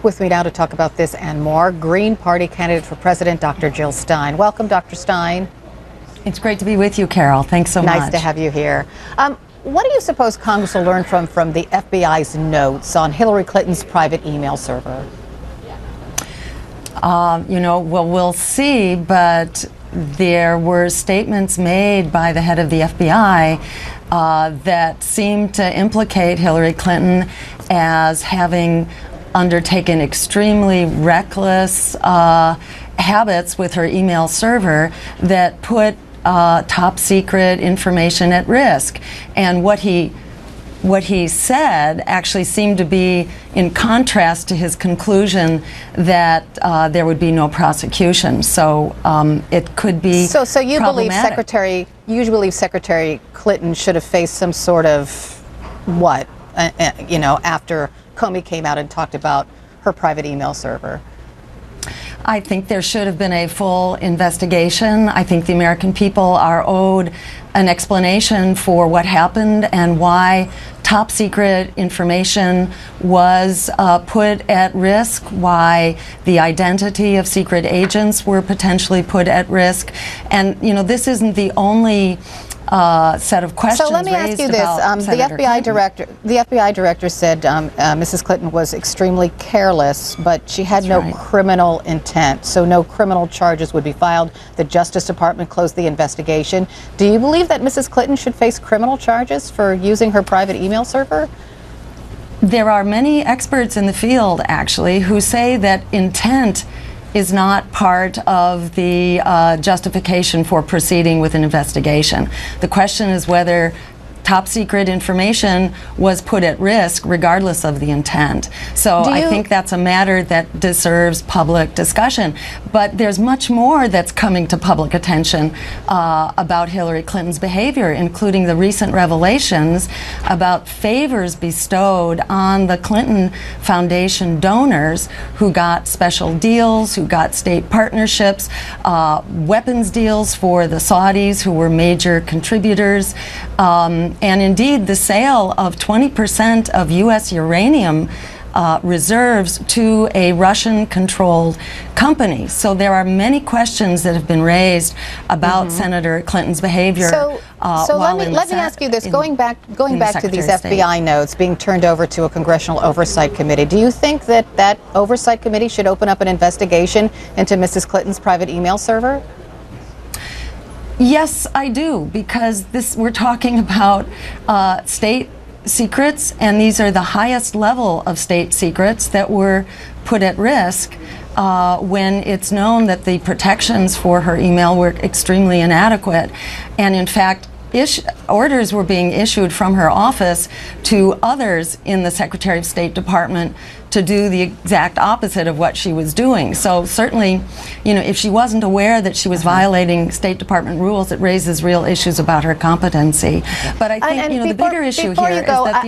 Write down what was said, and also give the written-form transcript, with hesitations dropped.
With me now to talk about this and more, Green Party candidate for president, Dr. Jill Stein. Welcome, Dr. Stein. It's great to be with you, Carol. Thanks so much. Nice to have you here. What do you suppose Congress will learn from the FBI's notes on Hillary Clinton's private email server? Well, we'll see, but there were statements made by the head of the FBI that seemed to implicate Hillary Clinton as having undertaken extremely reckless habits with her email server that put top secret information at risk. And what he said actually seemed to be in contrast to his conclusion that there would be no prosecution. So it could be So you believe Secretary Clinton should have faced some sort of what? After Comey came out and talked about her private email server? I think there should have been a full investigation. I think the American people are owed an explanation for what happened and why top secret information was put at risk, why the identity of secret agents were potentially put at risk. And, this isn't the only set of questions. So let me ask you this: the FBI director said Mrs. Clinton was extremely careless, but she had no criminal intent, so no criminal charges would be filed. The Justice Department closed the investigation. Do you believe that Mrs. Clinton should face criminal charges for using her private email server? There are many experts in the field, actually, who say that intent is not part of the justification for proceeding with an investigation. The question is whether top secret information was put at risk regardless of the intent. So I think that's a matter that deserves public discussion. But there's much more that's coming to public attention about Hillary Clinton's behavior, including the recent revelations about favors bestowed on the Clinton Foundation donors who got special deals, who got state partnerships, weapons deals for the Saudis, who were major contributors, and indeed the sale of 20% of U.S. uranium reserves to a Russian-controlled company. So there are many questions that have been raised about Senator Clinton's behavior. So let me ask you this: going back to these FBI notes being turned over to a congressional oversight committee, do you think that oversight committee should open up an investigation into Mrs. Clinton's private email server? Yes, I do, because we're talking about state secrets, and these are the highest level of state secrets that were put at risk when it's known that the protections for her email were extremely inadequate. And in fact, orders were being issued from her office to others in the Secretary of State Department to do the exact opposite of what she was doing. So certainly, if she wasn't aware that she was violating State Department rules, it raises real issues about her competency. But I think, the bigger issue here is that